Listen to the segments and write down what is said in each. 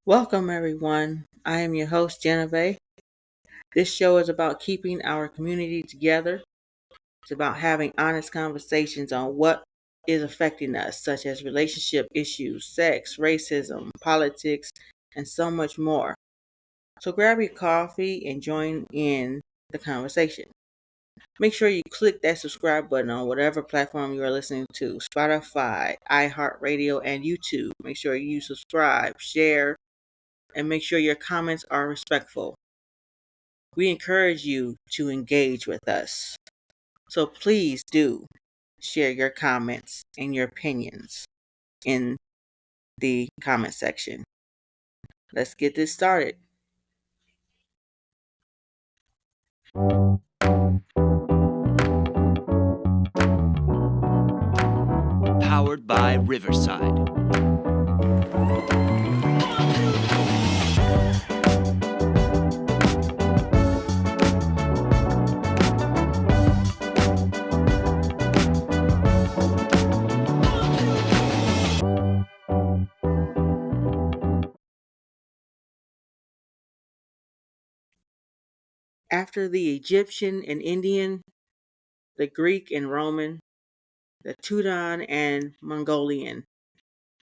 Welcome, everyone. I am your host, Genevieve. This show is about keeping our community together. It's about having honest conversations on what is affecting us, such as relationship issues, sex, racism, politics, and so much more. So grab your coffee and join in the conversation. Make sure you click that subscribe button on whatever platform you are listening to, Spotify, iHeartRadio, and YouTube. Make sure you subscribe, share, and make sure your comments are respectful. We encourage you to engage with us. So please do share your comments and your opinions in the comment section. Let's get this started. Powered by Riverside. After the Egyptian and Indian, the Greek and Roman, the Teuton and Mongolian,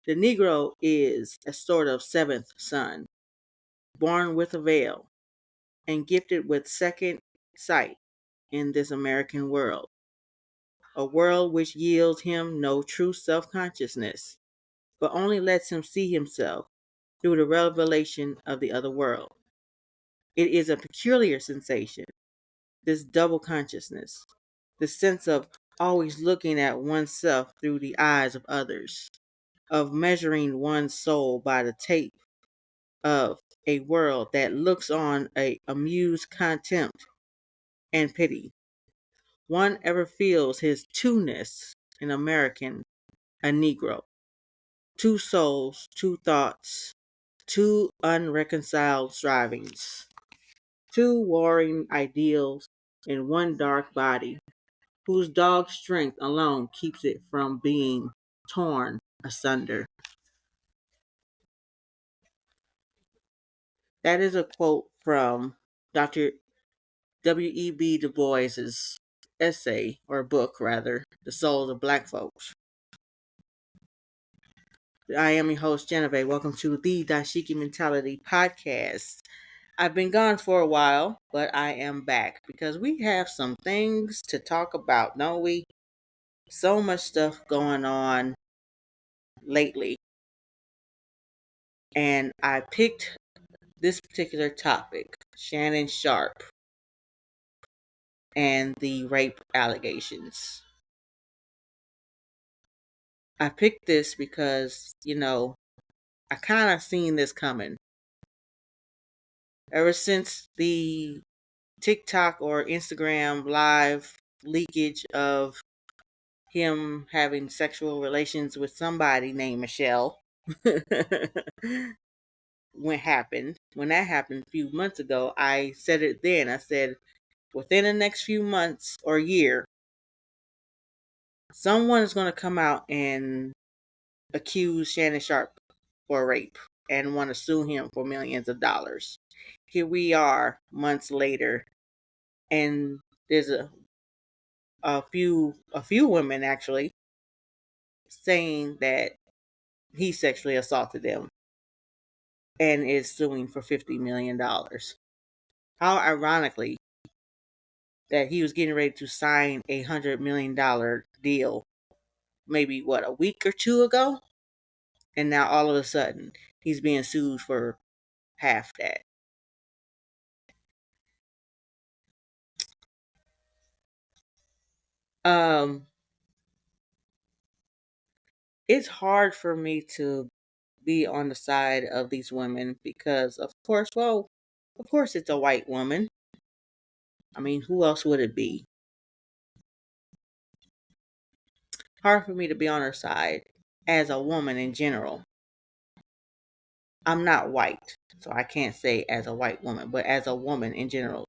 the Negro is a sort of seventh son, born with a veil and gifted with second sight in this American world, a world which yields him no true self-consciousness, but only lets him see himself through the revelation of the other world. It is a peculiar sensation, this double consciousness, the sense of always looking at oneself through the eyes of others, of measuring one's soul by the tape of a world that looks on a amused contempt and pity. One ever feels his two-ness, an American, a Negro. Two souls, two thoughts, two unreconciled strivings, two warring ideals in one dark body, whose dog strength alone keeps it from being torn asunder. That is a quote from Dr. W.E.B. Du Bois's essay, or book rather, The Souls of Black Folks. I am your host, Genevieve. Welcome to the Dashiki Mentality Podcast. I've been gone for a while, but I am back because we have some things to talk about, don't we? So much stuff going on lately. And I picked this particular topic, Shannon Sharpe and the rape allegations. I picked this because, I kind of seen this coming. Ever since the TikTok or Instagram live leakage of him having sexual relations with somebody named Michelle when that happened a few months ago, I said it then. I said, within the next few months or year, someone is going to come out and accuse Shannon Sharpe for rape and want to sue him for millions of dollars. Here we are months later, and there's a few women actually saying that he sexually assaulted them and is suing for $50 million. How ironically that he was getting ready to sign $100 million deal maybe a week or two ago, and now all of a sudden he's being sued for half that. It's hard for me to be on the side of these women because of course it's a white woman. I mean, who else would it be? Hard for me to be on her side as a woman in general. I'm not white, so I can't say as a white woman, but as a woman in general,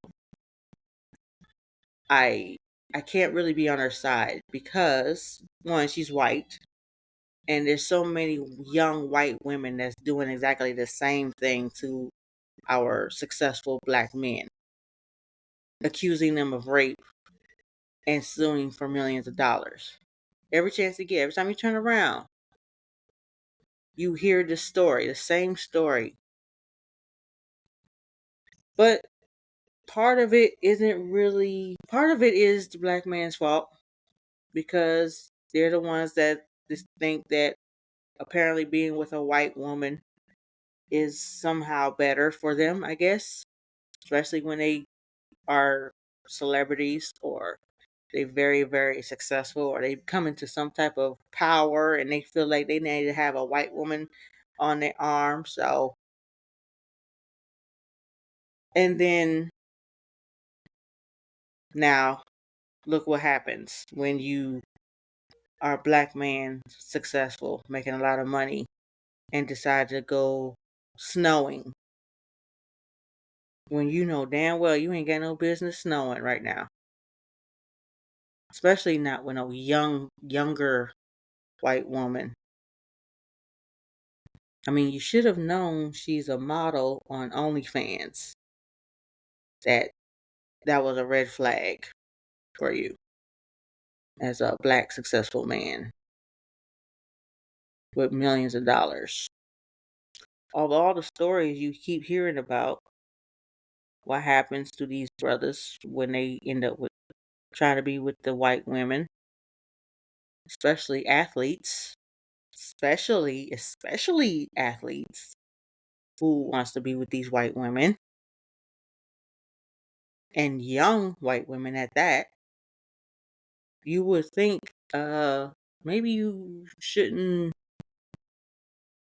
I can't really be on her side because one, she's white, And there's so many young white women that's doing exactly the same thing to our successful black men, accusing them of rape and suing for millions of dollars. Every chance you get, every time you turn around, you hear the story, the same story. But part of it is the black man's fault, because they're the ones that just think that apparently being with a white woman is somehow better for them, I guess, especially when they are celebrities, or they're very, very successful, or they come into some type of power and they feel like they need to have a white woman on their arm. So, and then now look what happens when you are a black man, successful, making a lot of money, and decide to go snowing when you know damn well you ain't got no business snowing right now. Especially not with a younger white woman. I mean, you should have known she's a model on OnlyFans. That was a red flag for you as a black successful man with millions of dollars. Of all the stories you keep hearing about what happens to these brothers when they end up with trying to be with the white women, especially athletes, especially athletes who wants to be with these white women, and young white women at that. You would think maybe you should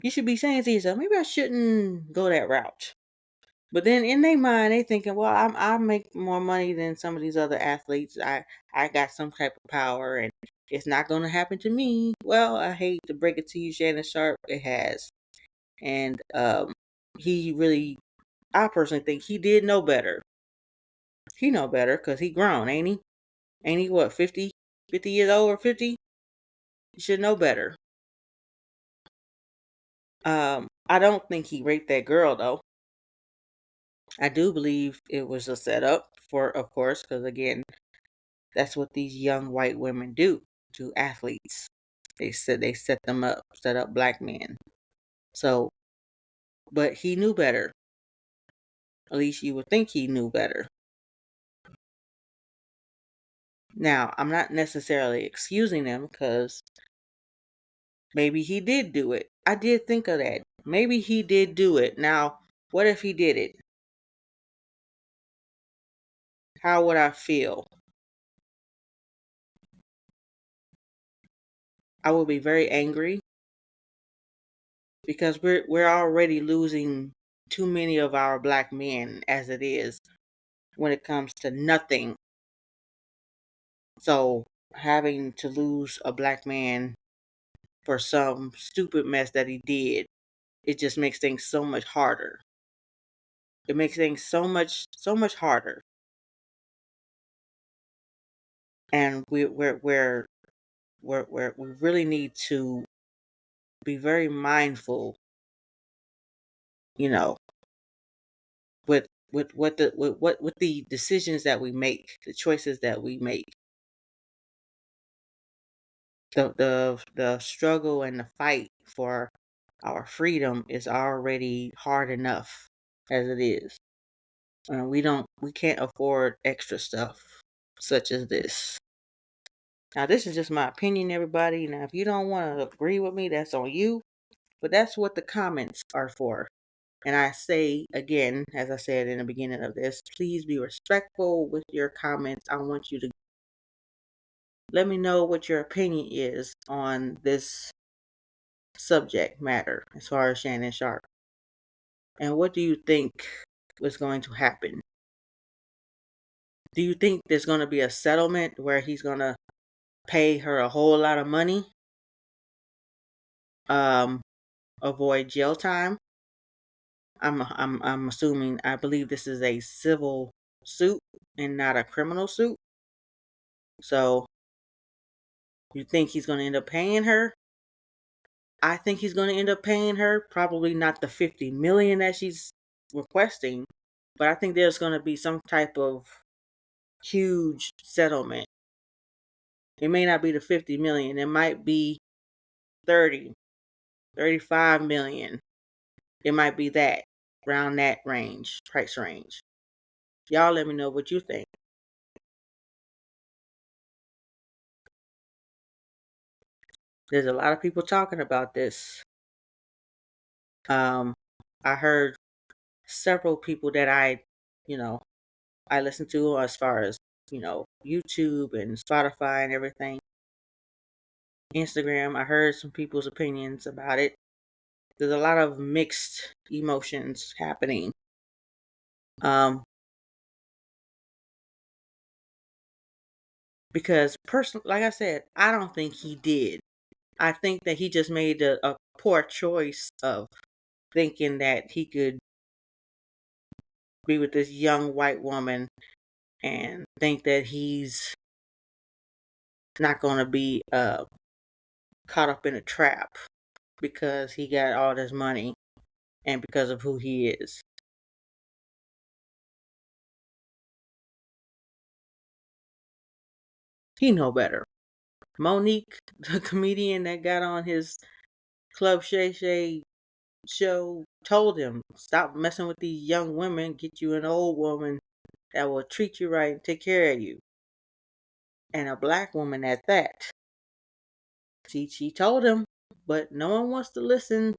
be saying to yourself, maybe I shouldn't go that route. But then in their mind, they thinking, well, I make more money than some of these other athletes. I got some type of power, and it's not going to happen to me. Well, I hate to break it to you, Shannon Sharpe, it has. And he really, I personally think he did know better. He know better because he grown, ain't he? Ain't he what, 50 years old or 50? He should know better. I don't think he raped that girl though. I do believe it was a setup for, of course, because again, that's what these young white women do to athletes. They set them up, set up black men. So, but he knew better. At least you would think he knew better. Now, I'm not necessarily excusing him because maybe he did do it. I did think of that. Maybe he did do it. Now, what if he did it? How would I feel? I would be very angry because we're already losing too many of our black men as it is when it comes to nothing. So having to lose a black man for some stupid mess that he did, it just makes things so much harder. It makes things so much harder. And we really need to be very mindful, you know, with the decisions that we make, the choices that we make. The struggle and the fight for our freedom is already hard enough as it is. And we can't afford extra stuff such as this. Now, this is just my opinion, everybody. Now, if you don't want to agree with me, that's on you. But that's what the comments are for. And I say again, as I said in the beginning of this, please be respectful with your comments. I want you to let me know what your opinion is on this subject matter as far as Shannon Sharpe. And what do you think was going to happen? Do you think there's going to be a settlement where he's going to pay her a whole lot of money? Avoid jail time? I'm assuming, I believe this is a civil suit and not a criminal suit. So you think he's going to end up paying her? I think he's going to end up paying her, probably not the 50 million that she's requesting, but I think there's going to be some type of huge settlement. It may not be the 50 million. It might be 30, 35 million. It might be that, around that range, price range. Y'all let me know what you think. There's a lot of people talking about this. I heard several people that I listen to as far as, YouTube and Spotify and everything. Instagram, I heard some people's opinions about it. There's a lot of mixed emotions happening. Because like I said, I don't think he did. I think that he just made a poor choice of thinking that he could be with this young white woman and think that he's not going to be caught up in a trap because he got all this money and because of who he is. He know better. Monique, the comedian that got on his Club Shay Shay show, told him, stop messing with these young women, get you an old woman that will treat you right and take care of you. And a black woman at that. She told him, but no one wants to listen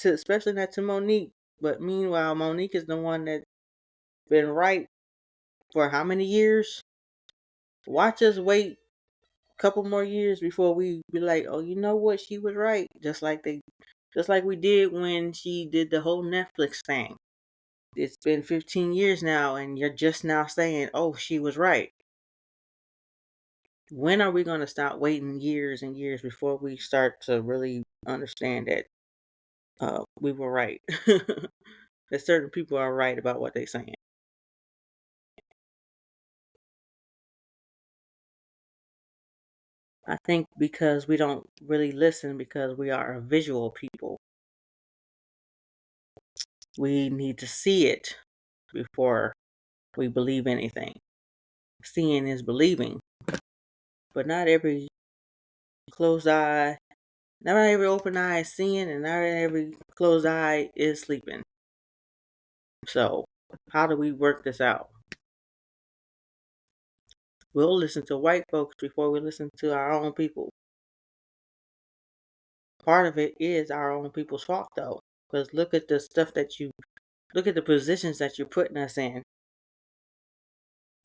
especially not to Monique. But meanwhile, Monique is the one that's been right for how many years? Watch us wait a couple more years before we be like, oh, you know what? She was right. Just like we did when she did the whole Netflix thing. It's been 15 years now, and you're just now saying, oh, she was right. When are we going to stop waiting years and years before we start to really understand that we were right? That certain people are right about what they're saying. I think because we don't really listen because we are a visual people. We need to see it before we believe anything. Seeing is believing. But not every closed eye, not every open eye is seeing, and not every closed eye is sleeping. So, how do we work this out? We'll listen to white folks before we listen to our own people. Part of it is our own people's fault, though. Because look at the positions that you're putting us in.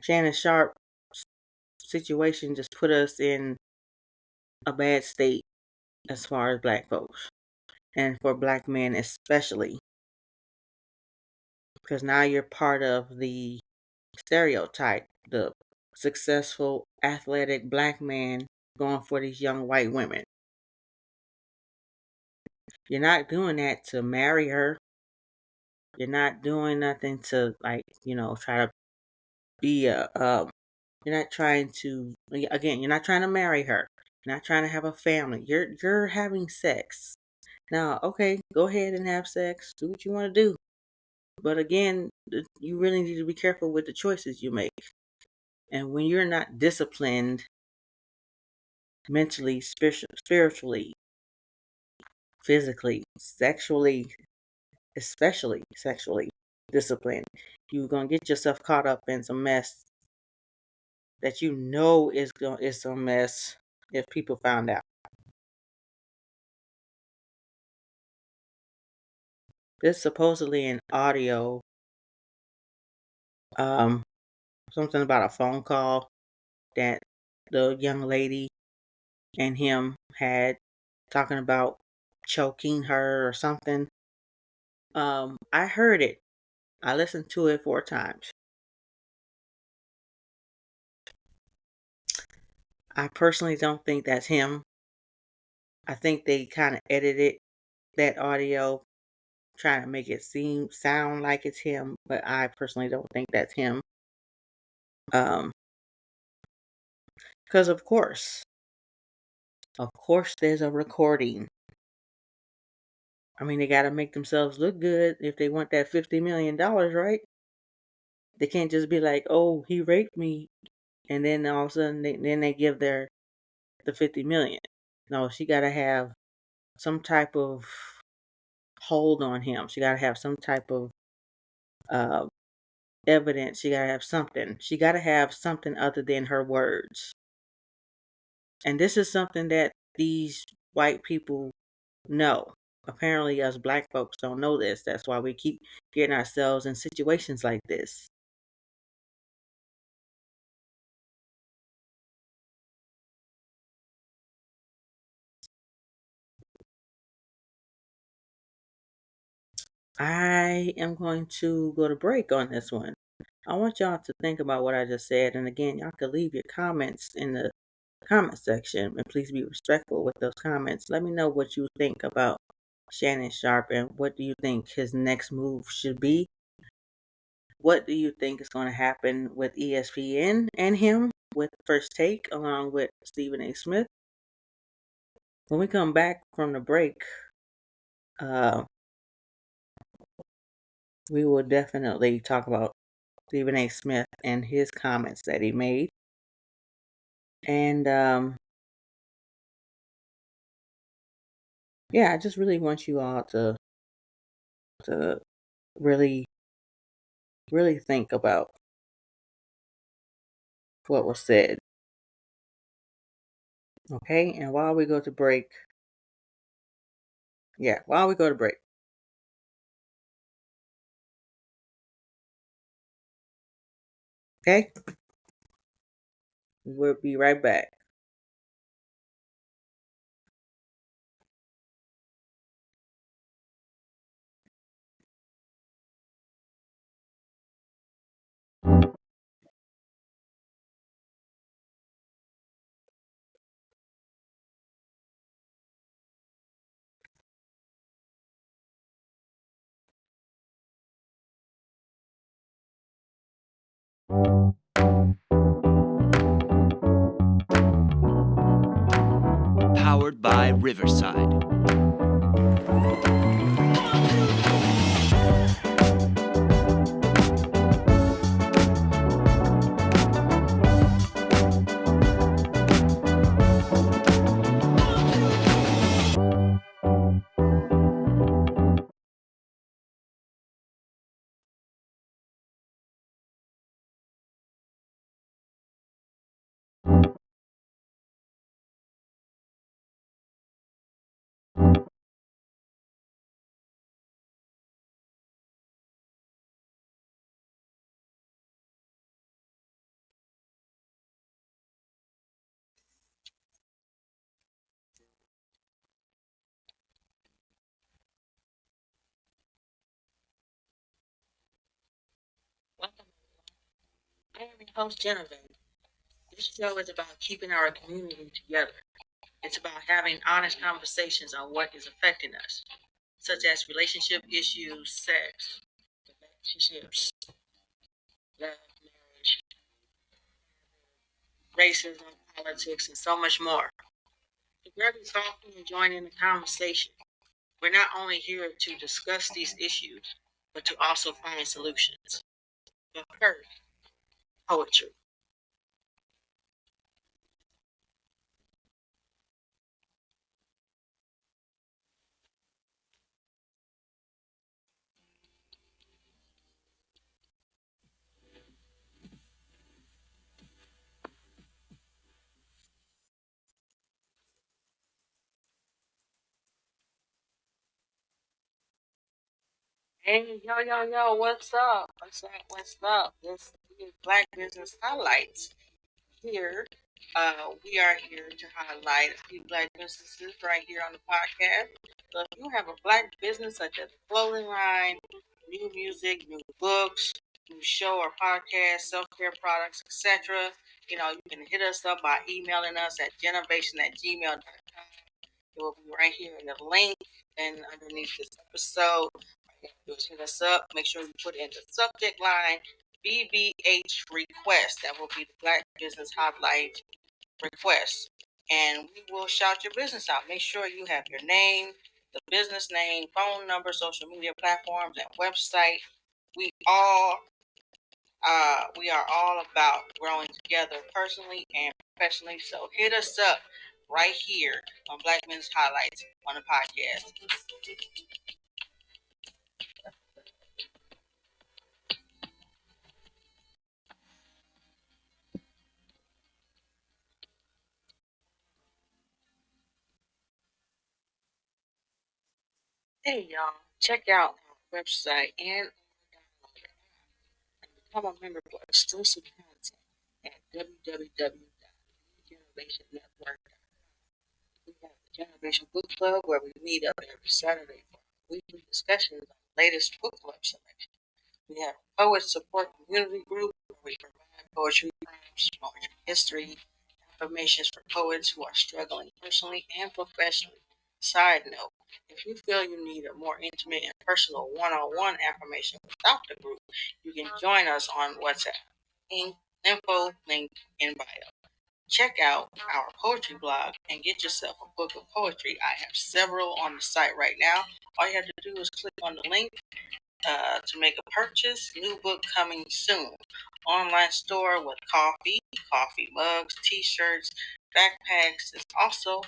Shannon Sharp situation just put us in a bad state as far as black folks. And for black men especially. Because now you're part of the stereotype, the successful, athletic black man going for these young white women. You're not doing that to marry her. You're not doing nothing to try to be you're not trying to, again, you're not trying to marry her. You're not trying to have a family. You're having sex. Now, okay, go ahead and have sex. Do what you want to do. But again, you really need to be careful with the choices you make. And when you're not disciplined mentally, spiritually, physically, sexually, especially sexually disciplined, you're going to get yourself caught up in some mess that you know is some mess if people found out. There's supposedly an audio, something about a phone call that the young lady and him had talking about choking her or something. I heard it. I listened to it 4 times. I personally don't think that's him. I think they kind of edited that audio trying to make it sound like it's him, but I personally don't think that's him. Because of course, Of course, there's a recording. I mean, they got to make themselves look good if they want that $50 million, right? They can't just be like, oh, he raped me. And then all of a sudden, then they give the 50 million. No, she got to have some type of hold on him. She got to have some type of uh, evidence. She got to have something. She got to have something other than her words. And this is something that these white people know. Apparently, us black folks don't know this. That's why we keep getting ourselves in situations like this. I am going to go to break on this one. I want y'all to think about what I just said. And again, y'all can leave your comments in the comment section. And please be respectful with those comments. Let me know what you think about Shannon Sharpe and what do you think his next move should be. What do you think is going to happen with ESPN and him with First Take along with Stephen A. Smith? When we come back from the break, we will definitely talk about Stephen A. Smith and his comments that he made. And yeah, I just really want you all to really think about what was said. Okay, and while we go to break, okay, we'll be right back. Powered by Riverside. Welcome. I am your host, Genevieve. This show is about keeping our community together. It's about having honest conversations on what is affecting us, such as relationship issues, sex, relationships, love, marriage, racism, politics, and so much more. So grab your coffee and join in the conversation. We're not only here to discuss these issues, but to also find solutions. But first, poetry. Hey, yo, what's up? What's up? This is Black Business Highlights. Here, we are here to highlight a few black businesses right here on the podcast. So if you have a black business such as clothing line, new music, new books, new show or podcast, self-care products, etc., you can hit us up by emailing us at genovation@gmail.com. It will be right here in the link and underneath this episode. Just hit us up. Make sure you put in the subject line BBH request. That will be the Black Business Hotline request. and we will shout your business out. Make sure you have your name, the business name, phone number, social media platforms, and website. We all we are all about growing together personally and professionally. So hit us up right here on Black Men's Highlights on the podcast. Hey y'all, check out our website and become a member for exclusive content at www.generationnetwork.com. We have the Generation Book Club where we meet up every Saturday for weekly discussions on the latest book club selection. We have a Poet Support Community Group where we provide poetry prompts, poetry history, affirmations for poets who are struggling personally and professionally. Side note, if you feel you need a more intimate and personal one-on-one affirmation without the group, you can join us on WhatsApp. Info link in bio. Check out our poetry blog and get yourself a book of poetry. I have several on the site right now. All you have to do is click on the link to make a purchase. New book coming soon. Online store with coffee mugs, t-shirts, backpacks is also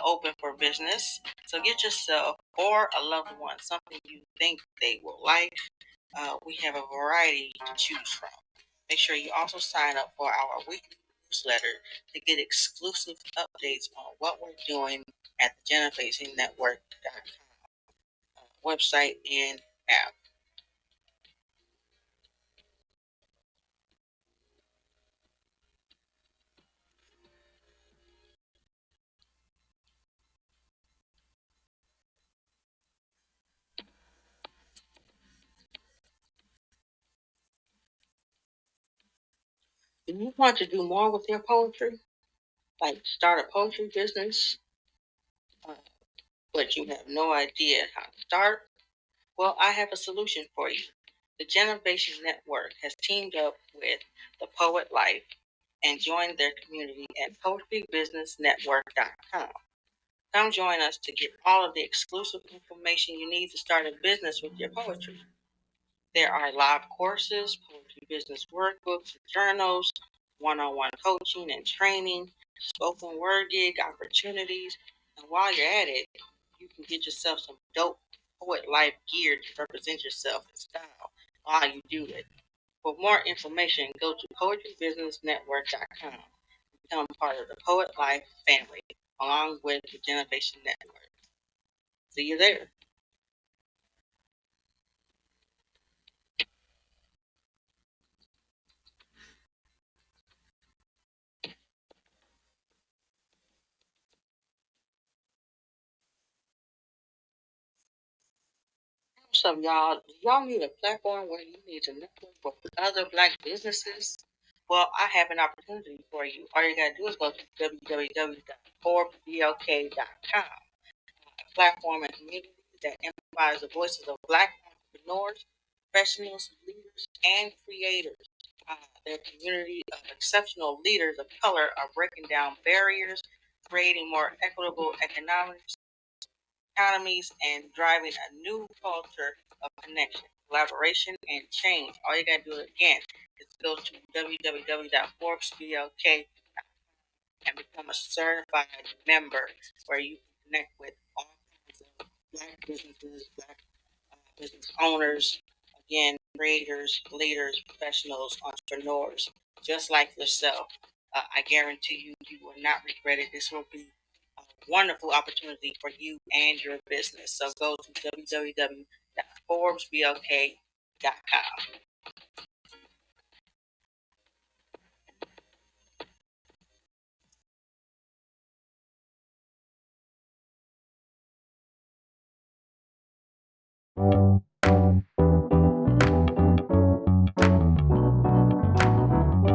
open for business. So get yourself or a loved one something you think they will like. We have a variety to choose from. Make sure you also sign up for our weekly newsletter to get exclusive updates on what we're doing at the GenerationNetwork.com website and app. If you want to do more with your poetry, like start a poetry business, uh, but you have no idea how to start, well, I have a solution for you. The Generation Network has teamed up with the Poet Life and joined their community at poetrybusinessnetwork.com. Come join us to get all of the exclusive information you need to start a business with your poetry. There are live courses, poetry business workbooks, journals, one-on-one coaching and training, spoken word gig opportunities, and while you're at it, you can get yourself some dope poet life gear to represent yourself in style while you do it. For more information, go to poetrybusinessnetwork.com. Become part of the Poet Life family, along with the Generation Network. See you there. What's up, y'all? Do y'all need a platform where you need to network with other Black businesses? Well, I have an opportunity for you. All you gotta do is go to www.forbesblk.com, a platform and community that amplifies the voices of Black entrepreneurs, professionals, leaders, and creators. Their community of exceptional leaders of color are breaking down barriers, creating more equitable economies, and driving a new culture of connection, collaboration, and change. All you gotta do again is go to www.forbesblk and become a certified member where you can connect with all kinds of Black businesses, Black business owners, again, creators, leaders, professionals, entrepreneurs, just like yourself. I guarantee you, you will not regret it. This will be a wonderful opportunity for you and your business. So go to www.forbesblk.com.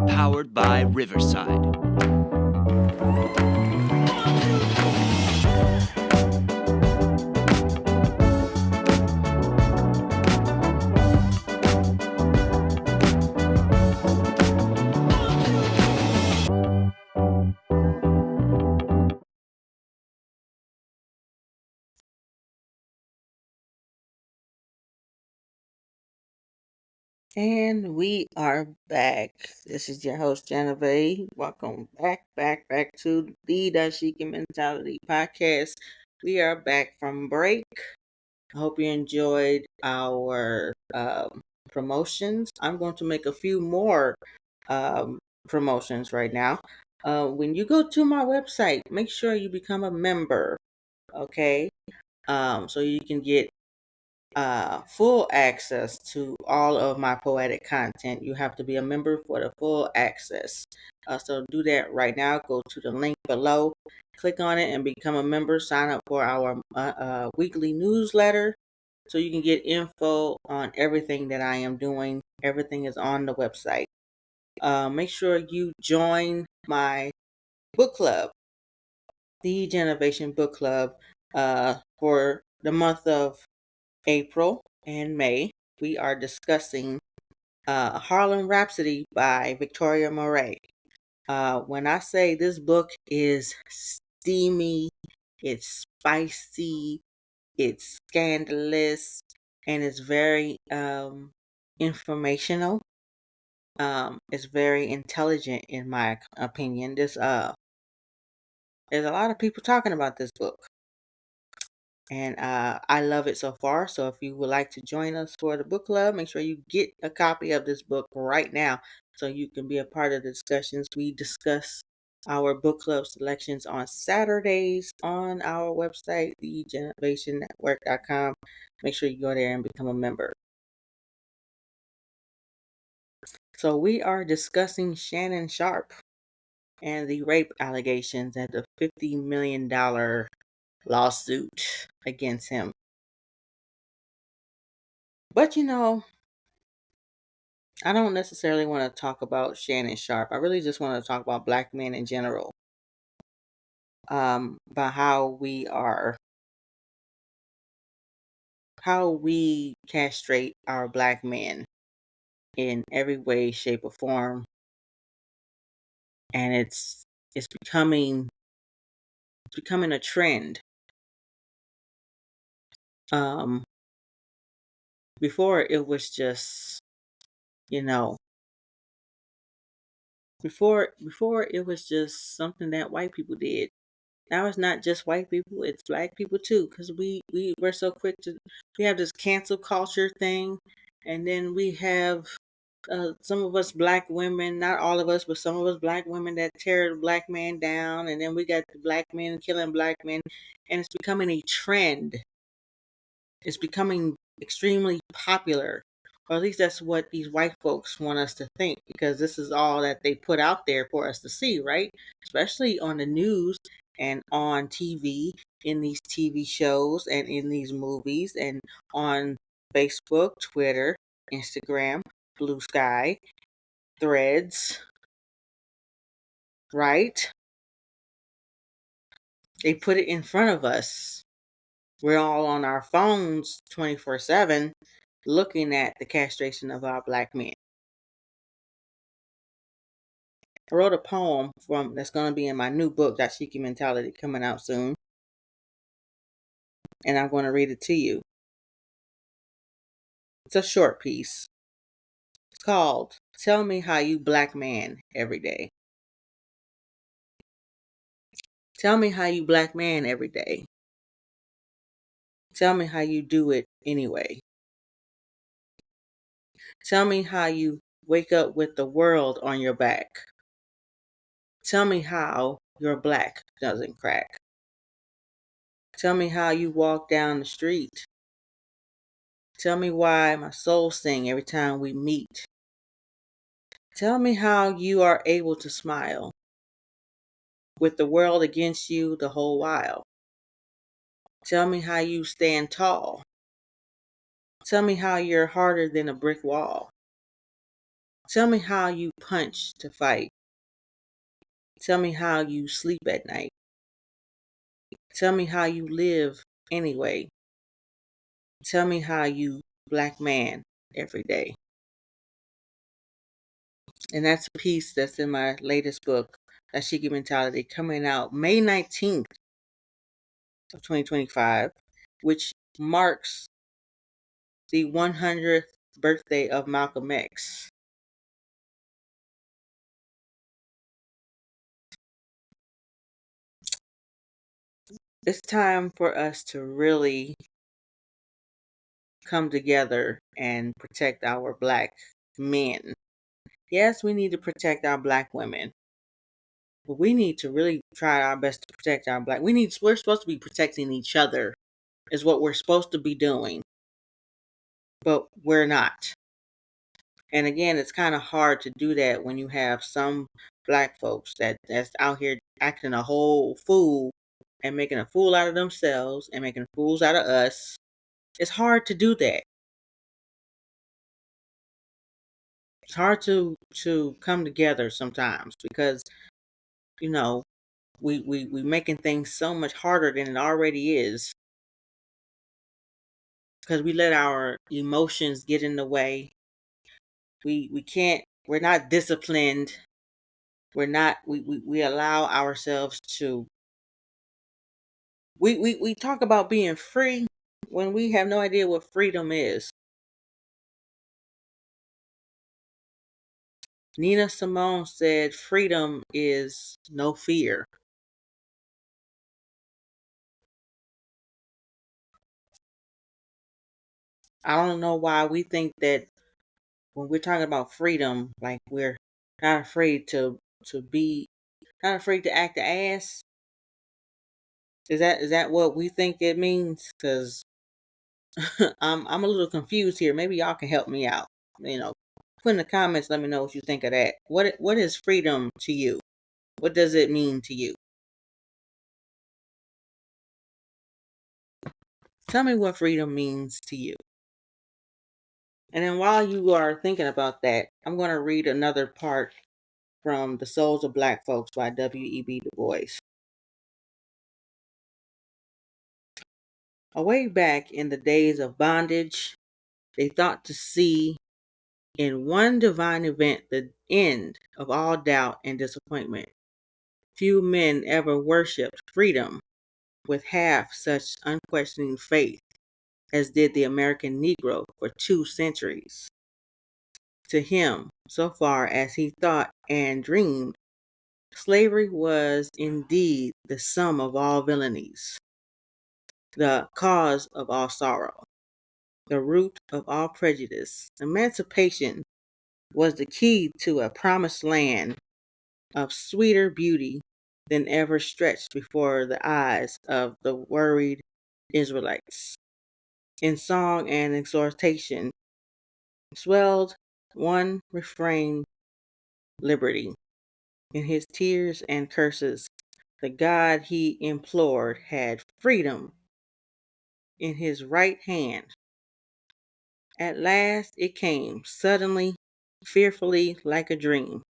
Powered by Riverside. And we are back. This is your host, Genevieve. Welcome back to the Dashiki Mentality Podcast. We are back from break. I hope you enjoyed our promotions. I'm going to make a few more promotions right now. When you go to my website, make sure you become a member, okay? So you can get full access to all of my poetic content. You have to be a member for the full access. So do that right now. Go to the link below, click on it, and become a member. Sign up for our weekly newsletter so you can get info on everything that I am doing. Everything is on the website. Make sure you join my book club, the Generation Book Club, for the month of April and May. We are discussing Harlem Rhapsody by Victoria Moret. When I say this book is steamy, it's spicy, it's scandalous, and it's very informational. It's very intelligent, in my opinion. There's a lot of people talking about this book. And I love it so far. So if you would like to join us for the book club, make sure you get a copy of this book right now so you can be a part of the discussions. We discuss our book club selections on Saturdays on our website, thegenerationnetwork.com. Make sure you go there and become a member. So we are discussing Shannon Sharpe and the rape allegations and the $50 million lawsuit against him. But I don't necessarily want to talk about Shannon Sharpe. I really just want to talk about black men in general. About how we castrate our black men in every way, shape, or form. And it's becoming a trend. Before it was just, before it was just something that white people did. Now it's not just white people, it's black people too, because we're so quick to, we have this cancel culture thing, and then we have some of us black women, not all of us, but some of us black women that tear the black man down, and then we got the black men killing black men, and it's becoming a trend. It's becoming extremely popular, or at least that's what these white folks want us to think, because this is all that they put out there for us to see, right? Especially on the news and on TV, in these TV shows and in these movies, and on Facebook, Twitter, Instagram, Blue Sky, Threads, right? They put it in front of us. We're all on our phones 24/7 looking at the castration of our black men. I wrote a poem that's going to be in my new book, Dashiki Mentality, coming out soon. And I'm going to read it to you. It's a short piece. It's called Tell Me How You Black Man Every Day. Tell me how you black man every day. Tell me how you do it anyway. Tell me how you wake up with the world on your back. Tell me how your black doesn't crack. Tell me how you walk down the street. Tell me why my soul sings every time we meet. Tell me how you are able to smile with the world against you the whole while. Tell me how you stand tall. Tell me how you're harder than a brick wall. Tell me how you punch to fight. Tell me how you sleep at night. Tell me how you live anyway. Tell me how you black man every day. And that's a piece that's in my latest book, Dashiki Mentality, coming out May 19th of 2025, which marks the 100th birthday of Malcolm X. It's time for us to really come together and protect our black men. Yes, we need to protect our black women, but we need to really try our best to protect our black. We're supposed to be protecting each other, is what we're supposed to be doing, but we're not. And again, it's kind of hard to do that when you have some black folks that's out here acting a whole fool and making a fool out of themselves and making fools out of us. It's hard to do that. It's hard to come together sometimes because you know we making things so much harder than it already is because we let our emotions get in the way. We can't. We're not disciplined. We're not. We allow ourselves to. We talk about being free when we have no idea what freedom is. Nina Simone said, "Freedom is no fear." I don't know why we think that when we're talking about freedom, like we're not afraid to be not afraid to act the ass. Is that what we think it means? Because I'm a little confused here. Maybe y'all can help me out. Put in the comments. Let me know what you think of that. What is freedom to you? What does it mean to you? Tell me what freedom means to you. And then while you are thinking about that, I'm going to read another part from The Souls of Black Folks by W.E.B. Du Bois. Away back in the days of bondage, they thought to see in one divine event the end of all doubt and disappointment. Few men ever worshipped freedom with half such unquestioning faith as did the American Negro for 2 centuries. To him, so far as he thought and dreamed, slavery was indeed the sum of all villainies, the cause of all sorrow, the root of all prejudice. Emancipation was the key to a promised land of sweeter beauty than ever stretched before the eyes of the worried Israelites. In song and exhortation, swelled one refrain: liberty. In his tears and curses, the God he implored had freedom in his right hand. At last it came, suddenly, fearfully, like a dream.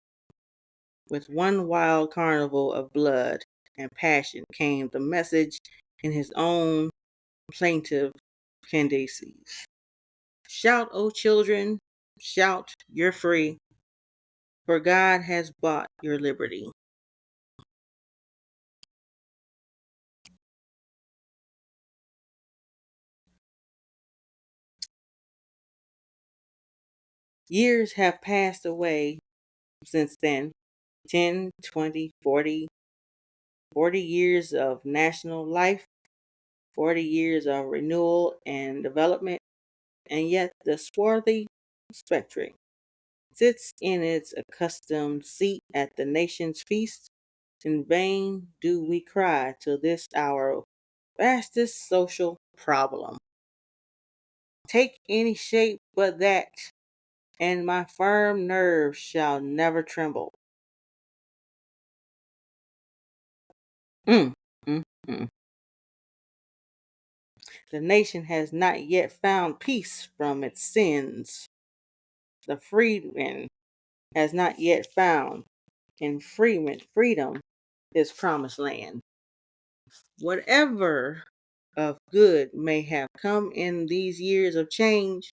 With one wild carnival of blood and passion came the message in his own plaintive candices. Shout, O children, shout, you're free, for God has bought your liberty. Years have passed away since then, 10, 20, 40 years of national life, 40 years of renewal and development, and yet the swarthy spectre sits in its accustomed seat at the nation's feast. In vain do we cry to this our vastest social problem. Take any shape but that, and my firm nerves shall never tremble. Mm, mm, mm. The nation has not yet found peace from its sins. The freedman has not yet found in freedom his promised land. Whatever of good may have come in these years of change,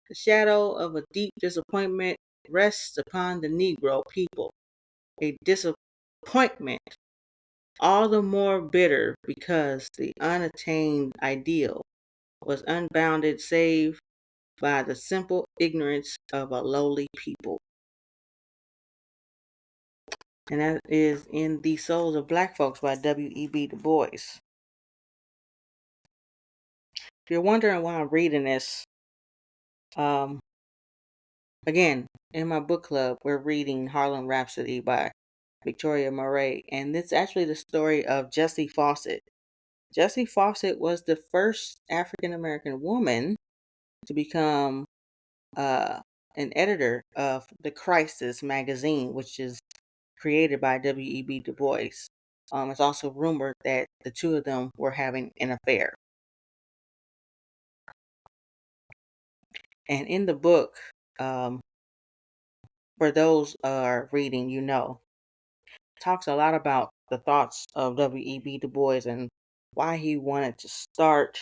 the shadow of a deep disappointment rests upon the Negro people. A disappointment all the more bitter because the unattained ideal was unbounded save by the simple ignorance of a lowly people. And that is in The Souls of Black Folks by W.E.B. Du Bois. If you're wondering why I'm reading this, again, in my book club, we're reading Harlem Rhapsody by Victoria Murray, and it's actually the story of Jessie Fawcett. Jessie Fawcett was the first African American woman to become an editor of The Crisis magazine, which is created by W.E.B. Du Bois. It's also rumored that the two of them were having an affair. And in the book, for those reading, talks a lot about the thoughts of W.E.B. Du Bois and why he wanted to start,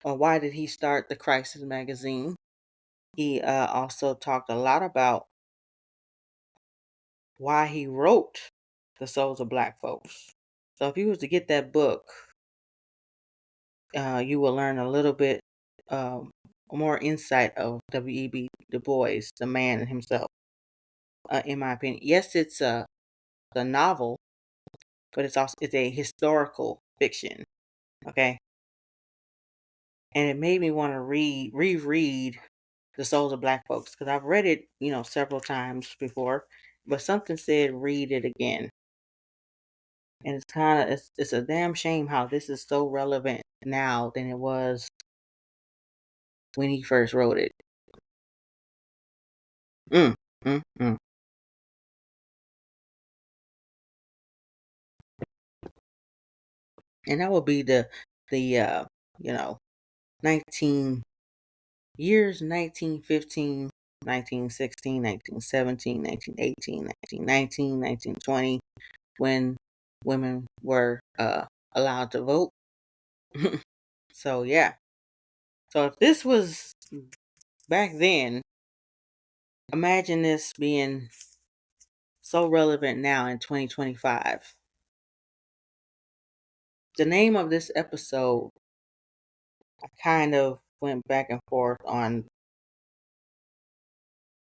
or why did he start The Crisis magazine. He also talked a lot about why he wrote The Souls of Black Folks. So if you was to get that book, you will learn a little bit more insight of W.E.B. Du Bois, the man himself, in my opinion. Yes, it's a novel, but it's a historical fiction. Okay, and it made me want to reread The Souls of Black Folks, because I've read it, several times before, but something said read it again. And it's a damn shame how this is so relevant now than it was when he first wrote it. Mm, mm, mm. And that would be the 19 years, 1915, 1916, 1917, 1918, 1919, 1920, when women were allowed to vote. So yeah. So if this was back then, imagine this being so relevant now in 2025. The name of this episode, I kind of went back and forth on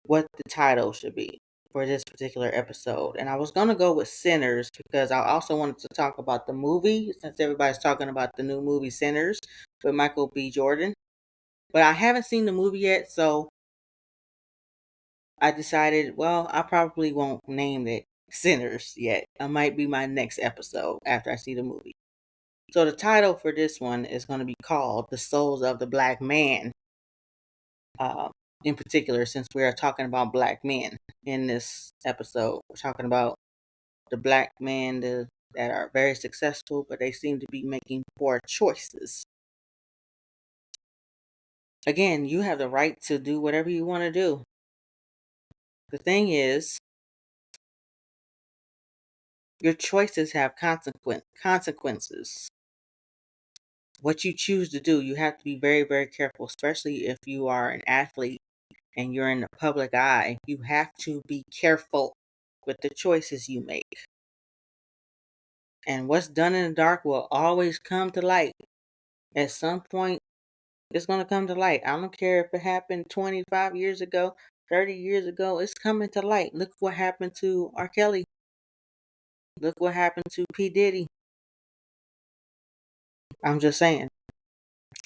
what the title should be for this particular episode. And I was going to go with Sinners because I also wanted to talk about the movie, since everybody's talking about the new movie Sinners with Michael B. Jordan. But I haven't seen the movie yet, so I decided, well, I probably won't name it Sinners yet. It might be my next episode after I see the movie. So the title for this one is going to be called The Souls of the Black Man. In particular, since we are talking about black men in this episode, we're talking about the black men that are very successful, but they seem to be making poor choices. Again, you have the right to do whatever you want to do. The thing is, your choices have consequences. What you choose to do, you have to be very, very careful, especially if you are an athlete and you're in the public eye. You have to be careful with the choices you make. And what's done in the dark will always come to light. At some point, it's going to come to light. I don't care if it happened 25 years ago, 30 years ago, it's coming to light. Look what happened to R. Kelly. Look what happened to P. Diddy. I'm just saying.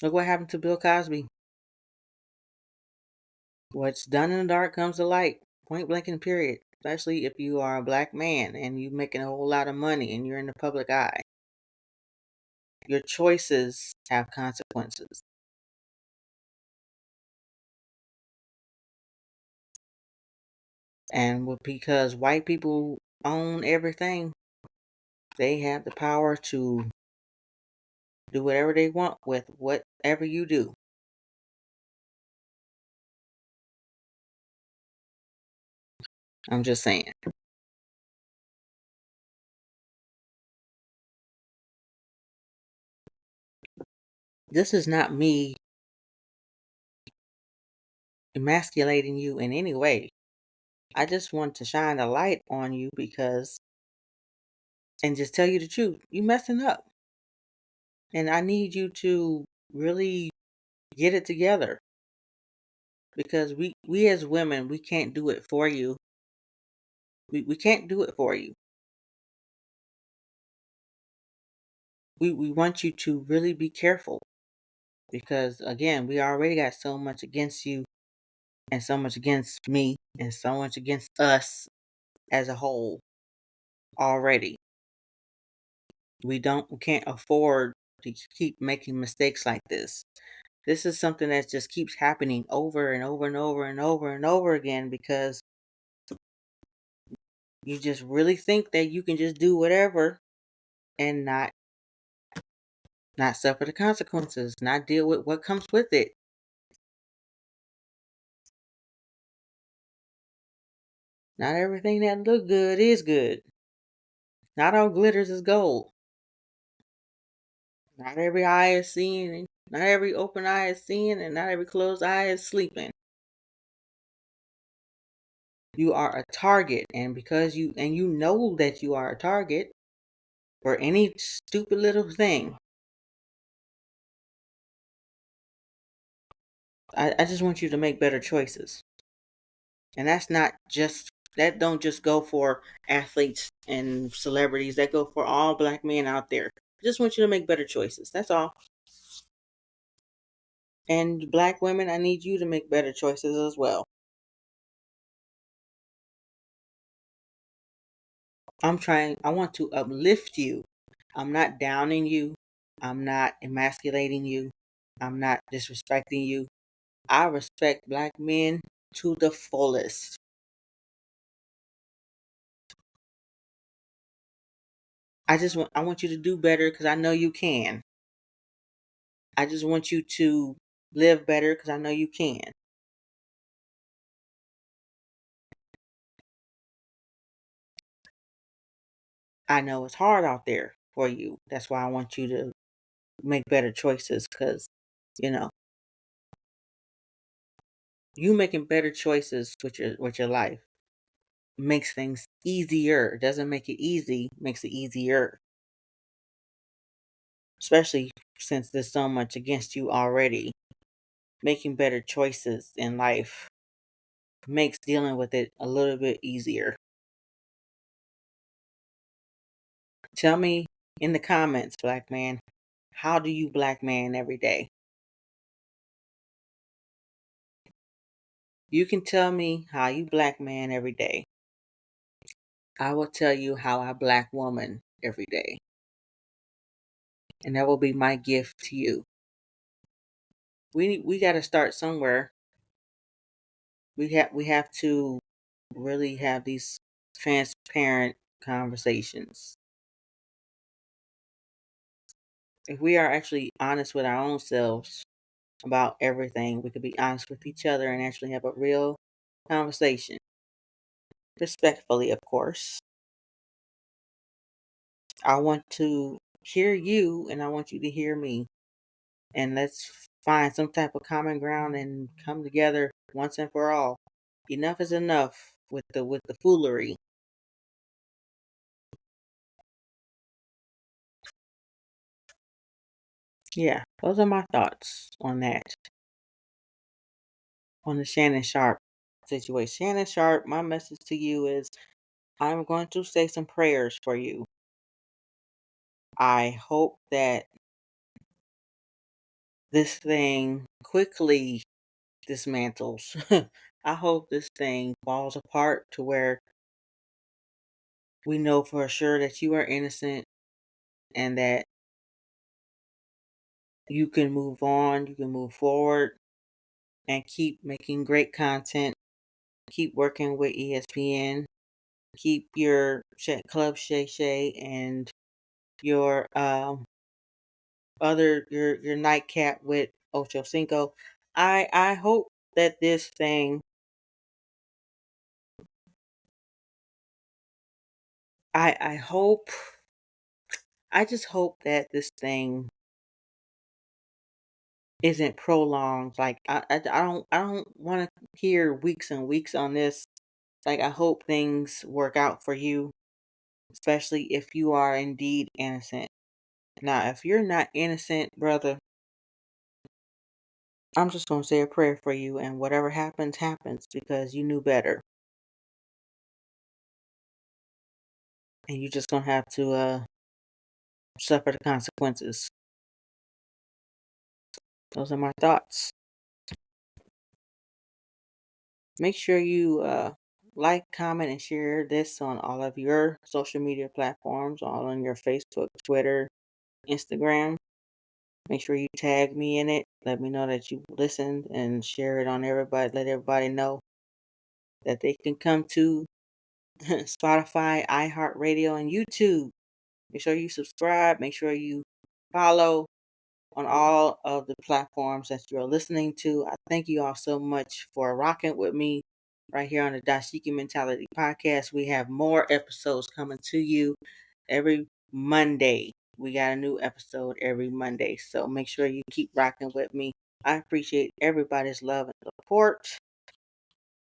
Look what happened to Bill Cosby. What's done in the dark comes to light. Point blank and period. Especially if you are a black man and you're making a whole lot of money and you're in the public eye. Your choices have consequences. And because white people own everything, they have the power to do whatever they want with whatever you do. I'm just saying. This is not me emasculating you in any way. I just want to shine a light on you and just tell you the truth. You messing up. And I need you to really get it together. because we as women, we can't do it for you. We can't do it for you. We want you to really be careful because again, we already got so much against you and so much against me and so much against us as a whole already. We can't afford to keep making mistakes like this. This is something that just keeps happening over and over and over and over and over again because you just really think that you can just do whatever and not suffer the consequences, not deal with what comes with it. Not everything that look good is good. Not all glitters is gold. Not every eye is seeing, and not every open eye is seeing, and not every closed eye is sleeping. You are a target, and because you know that you are a target for any stupid little thing. I just want you to make better choices. And that don't just go for athletes and celebrities. That go for all black men out there. I just want you to make better choices. That's all. And black women, I need you to make better choices as well. I want to uplift you. I'm not downing you. I'm not emasculating you. I'm not disrespecting you. I respect black men to the fullest. I want you to do better because I know you can. I just want you to live better because I know you can. I know it's hard out there for you. That's why I want you to make better choices because, you know, you making better choices with your life makes things easier. It doesn't make it easy, makes it easier. Especially since there's so much against you already. Making better choices in life makes dealing with it a little bit easier. Tell me in the comments, black man, how do you black man every day? You can tell me how you black man every day. I will tell you how I black woman every day. And that will be my gift to you. We got to start somewhere. We have to really have these transparent conversations. If we are actually honest with our own selves about everything, we could be honest with each other and actually have a real conversation. Respectfully, of course. I want to hear you and I want you to hear me. And let's find some type of common ground and come together once and for all. Enough is enough with the foolery. Yeah, those are my thoughts on that. On the Shannon Sharpe situation. Shannon Sharpe, my message to you is I'm going to say some prayers for you. I hope that this thing quickly dismantles. I hope this thing falls apart to where we know for sure that you are innocent and that you can move on, you can move forward, and keep making great content. Keep working with ESPN. Keep your Club Shay Shay and your your nightcap with Ocho Cinco. I hope that this thing I hope I just hope that this thing isn't prolonged. Like I don't want to hear weeks and weeks on this. Like I hope things work out for you, especially if you are indeed innocent. Now, if you're not innocent, brother, I'm just going to say a prayer for you, and whatever happens, happens because you knew better. And you're just going to have to suffer the consequences. Those are my thoughts. Make sure you like, comment, and share this on all of your social media platforms, all on your Facebook, Twitter, Instagram. Make sure you tag me in it. Let me know that you listened and share it on everybody. Let everybody know that they can come to Spotify, iHeartRadio, and YouTube. Make sure you subscribe. Make sure you follow on all of the platforms that you're listening to. I thank you all so much for rocking with me right here on the Dashiki Mentality Podcast. We have more episodes coming to you every Monday. We got a new episode every Monday. So make sure you keep rocking with me. I appreciate everybody's love and support.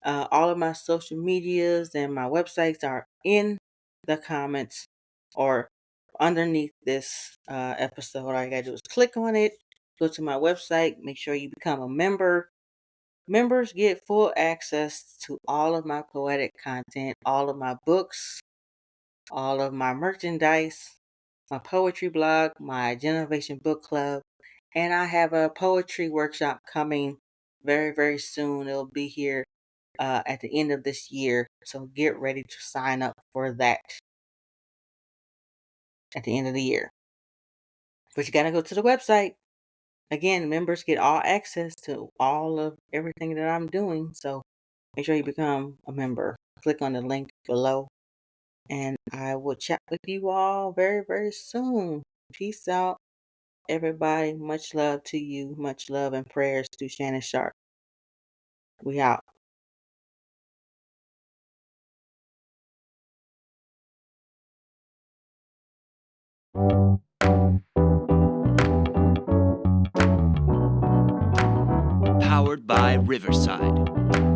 All of my social medias and my websites are in the comments or underneath this episode. All you gotta do is click on it, go to my website, make sure you become a member. Members get full access to all of my poetic content, all of my books, all of my merchandise, my poetry blog, my Generation Book Club, and I have a poetry workshop coming very, very soon. It'll be here at the end of this year. So get ready to sign up for that at the end of the year. But you got to go to the website. Again, members get all access to all of everything that I'm doing. So make sure you become a member. Click on the link below. And I will chat with you all very, very soon. Peace out, everybody. Much love to you. Much love and prayers to Shannon Sharp. We out. Powered by Riverside.